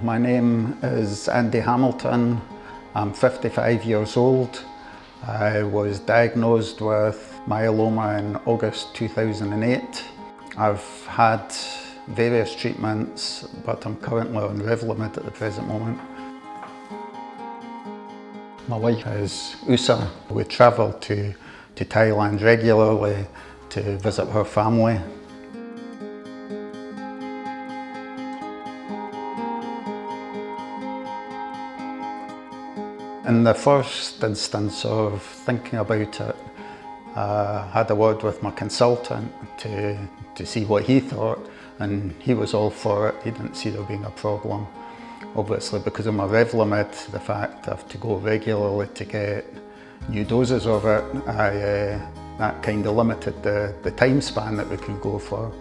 my name is Andy Hamilton. I'm 55 years old. I was diagnosed with myeloma in August 2008. I've had various treatments, but I'm currently on Revlimid at the present moment. My wife is USA. We travel to Thailand regularly to visit her family. In the first instance of thinking about it, I had a word with my consultant to see what he thought, and he was all for it. He didn't see there being a problem. Obviously, because of my Revlimid, the fact I have to go regularly to get new doses of it, that kind of limited the time span that we could go for.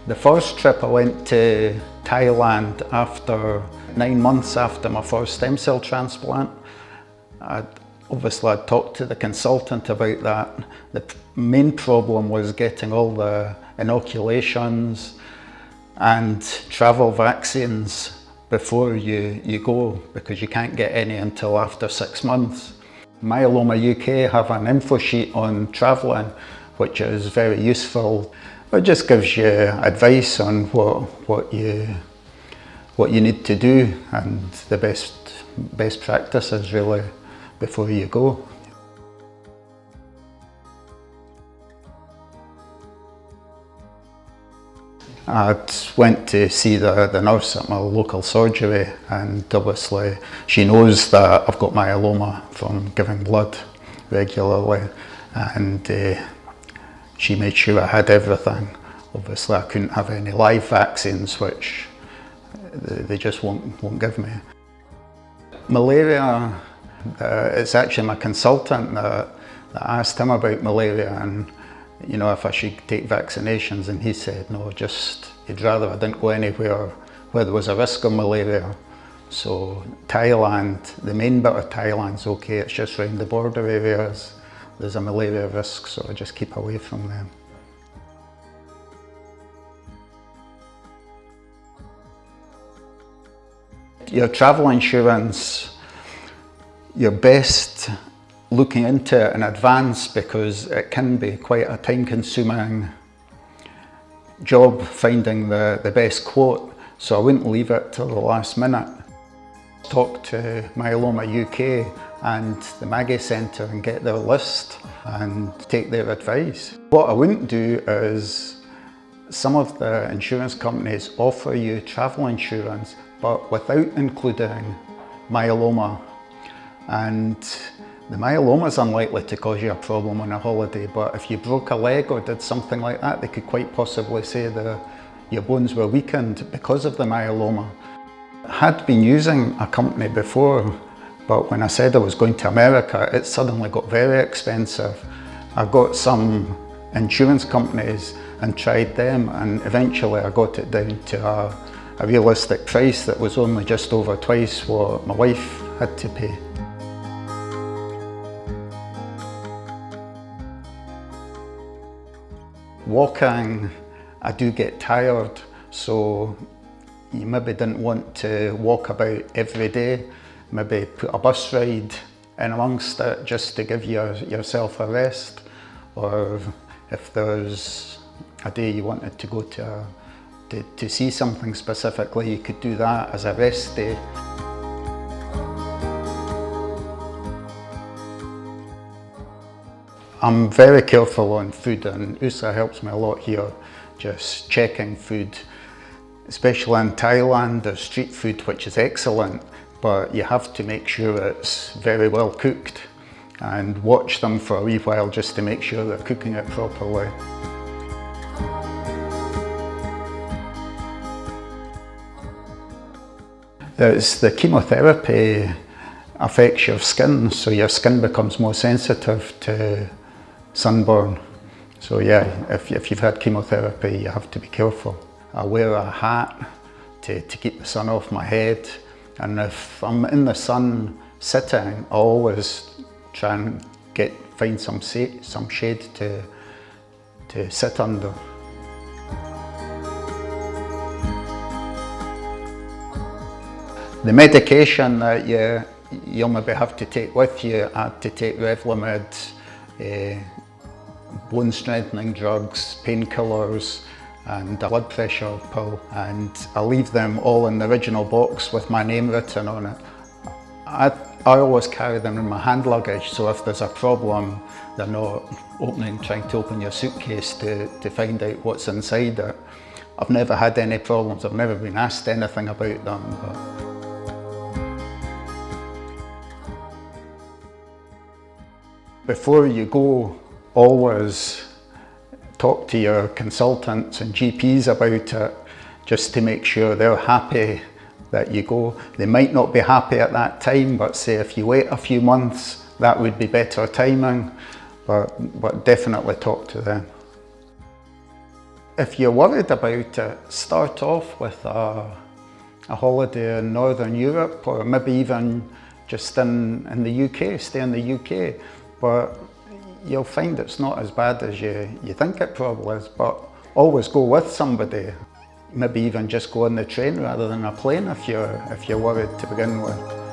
The first trip I went to Thailand after 9 months after my first stem cell transplant. I'd talked to the consultant about that. The main problem was getting all the inoculations and travel vaccines before you go, because you can't get any until after 6 months. Myeloma UK have an info sheet on travelling, which is very useful. It just gives you advice on what you need to do and the best practices really before you go. I went to see the nurse at my local surgery, and obviously she knows that I've got myeloma from giving blood regularly, and she made sure I had everything. Obviously I couldn't have any live vaccines, which they just won't give me. Malaria, it's actually my consultant that asked him about malaria and if I should take vaccinations, and he said no, he'd rather I didn't go anywhere where there was a risk of malaria. So Thailand, the main bit of Thailand's okay, it's just around the border areas there's a malaria risk, so I just keep away from them. Your travel insurance, you're best looking into it in advance, because it can be quite a time-consuming job finding the best quote, so I wouldn't leave it till the last minute. Talk to Myeloma UK and the Maggie Centre and get their list and take their advice. What I wouldn't do is, some of the insurance companies offer you travel insurance but without including myeloma, and the myeloma is unlikely to cause you a problem on a holiday, but if you broke a leg or did something like that, they could quite possibly say that your bones were weakened because of the myeloma. I had been using a company before, but when I said I was going to America, it suddenly got very expensive. I got some insurance companies and tried them, and eventually I got it down to a realistic price that was only just over twice what my wife had to pay. Walking, I do get tired, so you maybe didn't want to walk about every day. Maybe put a bus ride in amongst it just to give yourself a rest, or if there's a day you wanted to go to see something specifically, you could do that as a rest day. I'm very careful on food, and USA helps me a lot here, just checking food. Especially in Thailand, there's street food which is excellent, but you have to make sure it's very well cooked and watch them for a wee while just to make sure they're cooking it properly. The chemotherapy affects your skin, so your skin becomes more sensitive to sunburn. So yeah, if you've had chemotherapy, you have to be careful. I wear a hat to keep the sun off my head, and if I'm in the sun sitting, I always try and find some shade to sit under. The medication that you'll maybe have to take with you, I had to take Revlimid, bone strengthening drugs, painkillers, and a blood pressure pill, and I leave them all in the original box with my name written on it. I always carry them in my hand luggage, so if there's a problem, they're not trying to open your suitcase to find out what's inside it. I've never had any problems, I've never been asked anything about them. Before you go, always talk to your consultants and GPs about it, just to make sure they're happy that you go. They might not be happy at that time, but say if you wait a few months, that would be better timing, but definitely talk to them. If you're worried about it, start off with a holiday in Northern Europe, or maybe even just in the UK, stay in the UK. But you'll find it's not as bad as you think it probably is, but always go with somebody. Maybe even just go on the train rather than a plane if you're worried to begin with.